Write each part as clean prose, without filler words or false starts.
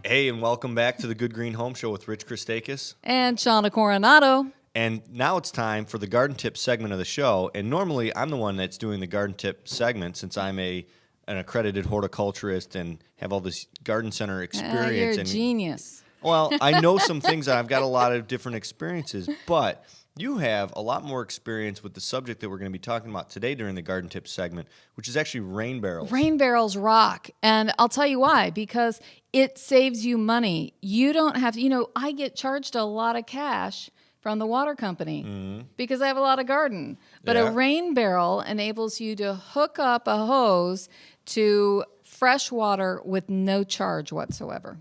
Hey, and welcome back to the Good Green Home Show with Rich Christakis. And Shawna Coronado. And now it's time for the garden tip segment of the show. And normally I'm the one that's doing the garden tip segment since I'm an accredited horticulturist and have all this garden center experience. You're a genius. Well, I know some things and I've got a lot of different experiences, but you have a lot more experience with the subject that we're going to be talking about today during the garden tip segment, which is actually rain barrels. Rain barrels rock. And I'll tell you why, because it saves you money. You don't have to, I get charged a lot of cash from the water company because I have a lot of garden. But a rain barrel enables you to hook up a hose to fresh water with no charge whatsoever.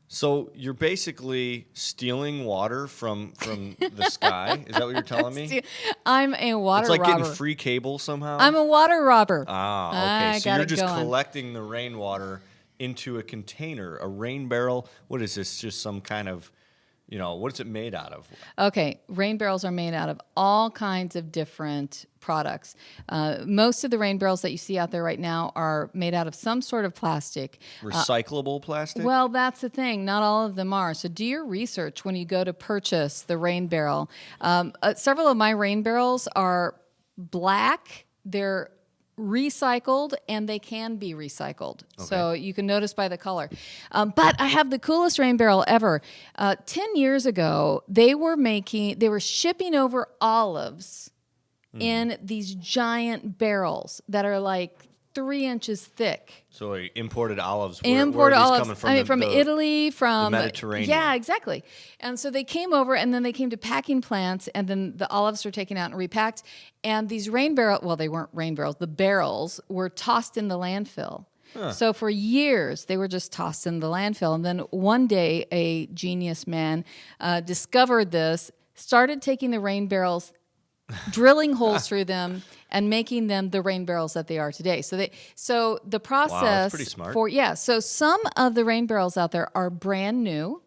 So you're basically stealing water from the sky? Is that what you're telling me? I'm a water robber. It's like getting free cable somehow? I'm a water robber. Ah, okay. So you're just collecting the rainwater into a container, a rain barrel. What is this? Just some kind of, what is it made out of? Okay. Rain barrels are made out of all kinds of different products. Most of the rain barrels that you see out there right now are made out of some sort of plastic. Recyclable plastic? Well, that's the thing. Not all of them are. So do your research when you go to purchase the rain barrel. Several of my rain barrels are black. They're recycled, and they can be recycled. Okay. So you can notice by the color. But I have the coolest rain barrel ever. 10 years ago, they were shipping over olives in these giant barrels that are like 3 inches thick. So imported olives. Imported where are these olives. Coming from? From Italy, from the Mediterranean. Yeah, exactly. And so they came over, and then they came to packing plants, and then the olives were taken out and repacked. And these rain barrels, well, they weren't rain barrels. The barrels were tossed in the landfill. Huh. So for years, they were just tossed in the landfill. And then one day, a genius man discovered this, started taking the rain barrels, drilling holes through them, and making them the rain barrels that they are today. So the process. Wow, that's pretty smart. So some of the rain barrels out there are brand new,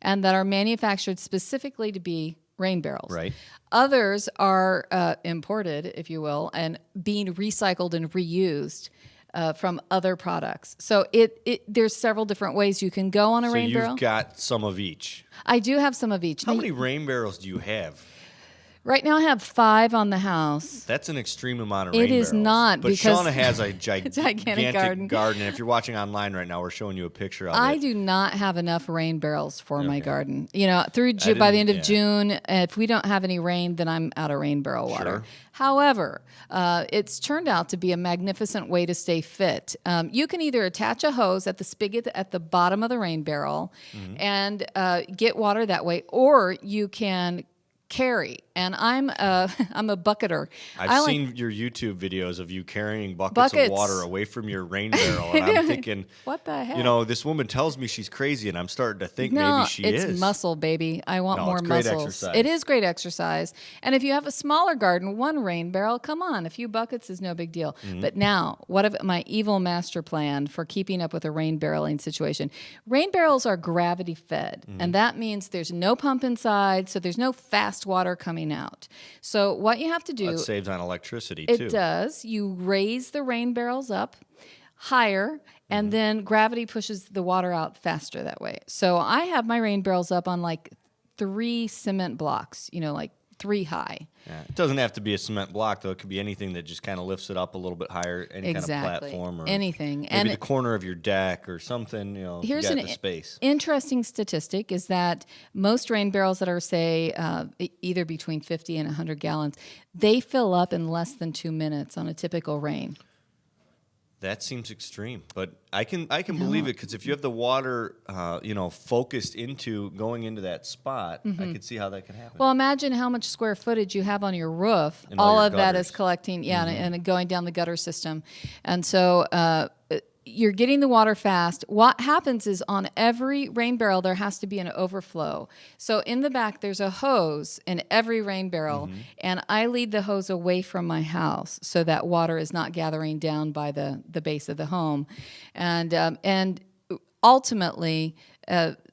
and that are manufactured specifically to be rain barrels. Right. Others are imported, if you will, and being recycled and reused from other products. So there's several different ways you can go on a rain barrel. So you've got some of each. I do have some of each. How many rain barrels do you have? Right now I have 5 on the house. That's an extreme amount of rain barrels. It is not, but because Shawna has a gigantic garden. And if you're watching online right now, we're showing you a picture of it. I do not have enough rain barrels for my garden. By the end of June, if we don't have any rain, then I'm out of rain barrel water. Sure. However, it's turned out to be a magnificent way to stay fit. You can either attach a hose at the spigot at the bottom of the rain barrel and get water that way, or you can carry. And I'm a bucketer. I've seen your YouTube videos of you carrying buckets of water away from your rain barrel, and I'm thinking, what the heck? This woman tells me she's crazy, and I'm starting to think no, maybe she is. It's muscle, baby. I want more it's great muscles. Exercise. It is great exercise. And if you have a smaller garden, 1 rain barrel, come on, a few buckets is no big deal. But now, what if my evil master plan for keeping up with a rain barreling situation? Rain barrels are gravity fed, and that means there's no pump inside, so there's no fast water coming out. So what you have to do... That saves on electricity, too. It does. You raise the rain barrels up higher, and then gravity pushes the water out faster that way. So I have my rain barrels up on like 3 cement blocks, like 3 high. Yeah. It doesn't have to be a cement block, though. It could be anything that just kind of lifts it up a little bit higher, any kind of platform. Or anything. Maybe the corner of your deck or something, here's you got the space. Interesting statistic is that most rain barrels that are, say, either between 50 and 100 gallons, they fill up in less than 2 minutes on a typical rain. That seems extreme, but I can believe it, because if you have the water, focused into going into that spot, I can see how that can happen. Well, imagine how much square footage you have on your roof. All of that is collecting, and going down the gutter system, and so you're getting the water fast. What happens is on every rain barrel, there has to be an overflow. So in the back, there's a hose in every rain barrel, and I lead the hose away from my house so that water is not gathering down by the base of the home. And ultimately,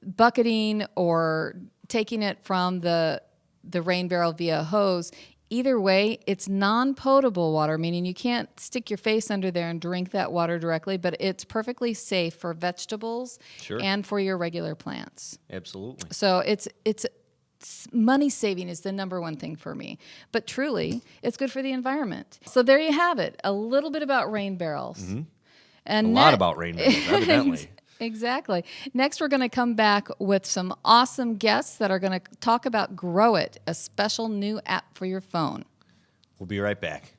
bucketing or taking it from the rain barrel via hose either way, it's non-potable water, meaning you can't stick your face under there and drink that water directly, but it's perfectly safe for vegetables and for your regular plants. Absolutely. So it's money saving is the number one thing for me. But truly, it's good for the environment. So there you have it. A little bit about rain barrels. Mm-hmm. And a lot about rain barrels, evidently. Exactly. Next, we're going to come back with some awesome guests that are going to talk about Grow It, a special new app for your phone. We'll be right back.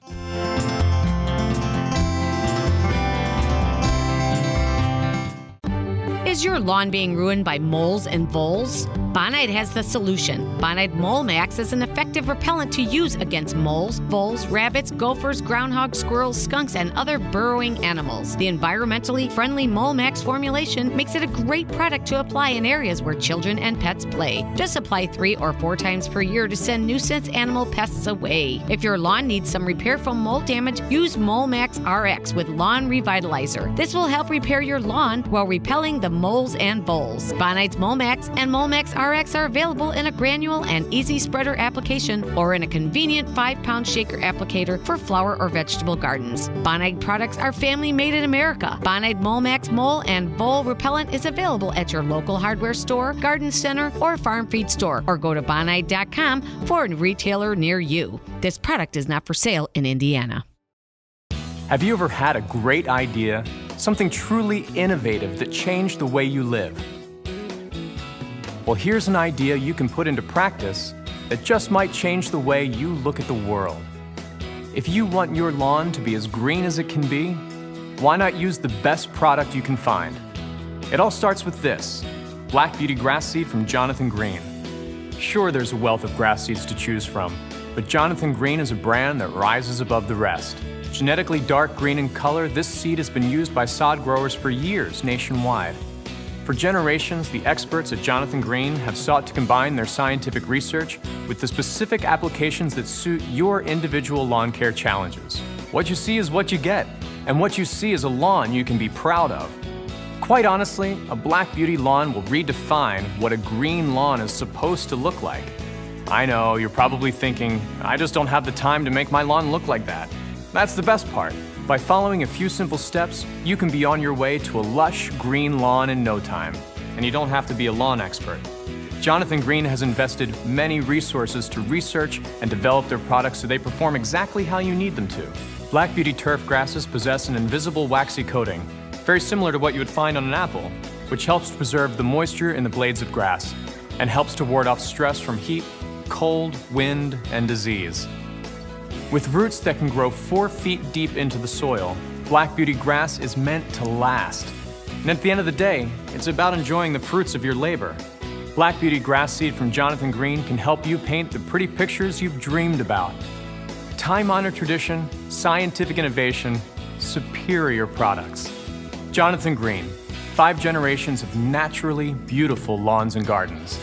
Is your lawn being ruined by moles and voles? Bonide has the solution. Bonide Mole Max is an effective repellent to use against moles, voles, rabbits, gophers, groundhogs, squirrels, skunks, and other burrowing animals. The environmentally friendly Mole Max formulation makes it a great product to apply in areas where children and pets play. Just apply 3 or 4 times per year to send nuisance animal pests away. If your lawn needs some repair from mold damage, use Mole Max RX with Lawn Revitalizer. This will help repair your lawn while repelling the moles and voles. Bonide's Mole Max and Mole Max RX are available in a granule and easy spreader application or in a convenient 5-pound shaker applicator for flower or vegetable gardens. Bonide products are family made in America. Bonide Mole Max Mole and Vole Repellent is available at your local hardware store, garden center, or farm feed store, or go to bonide.com for a retailer near you. This product is not for sale in Indiana. Have you ever had a great idea, something truly innovative that changed the way you live? Well, here's an idea you can put into practice that just might change the way you look at the world. If you want your lawn to be as green as it can be, why not use the best product you can find? It all starts with this, Black Beauty Grass Seed from Jonathan Green. Sure, there's a wealth of grass seeds to choose from, but Jonathan Green is a brand that rises above the rest. Genetically dark green in color, this seed has been used by sod growers for years nationwide. For generations, the experts at Jonathan Green have sought to combine their scientific research with the specific applications that suit your individual lawn care challenges. What you see is what you get, and what you see is a lawn you can be proud of. Quite honestly, a Black Beauty lawn will redefine what a green lawn is supposed to look like. I know, you're probably thinking, I just don't have the time to make my lawn look like that. That's the best part. By following a few simple steps, you can be on your way to a lush green lawn in no time. And you don't have to be a lawn expert. Jonathan Green has invested many resources to research and develop their products so they perform exactly how you need them to. Black Beauty turf grasses possess an invisible waxy coating, very similar to what you would find on an apple, which helps to preserve the moisture in the blades of grass and helps to ward off stress from heat, cold, wind, and disease. With roots that can grow 4 feet deep into the soil, Black Beauty grass is meant to last. And at the end of the day, it's about enjoying the fruits of your labor. Black Beauty grass seed from Jonathan Green can help you paint the pretty pictures you've dreamed about. Time-honored tradition, scientific innovation, superior products. Jonathan Green, 5 generations of naturally beautiful lawns and gardens.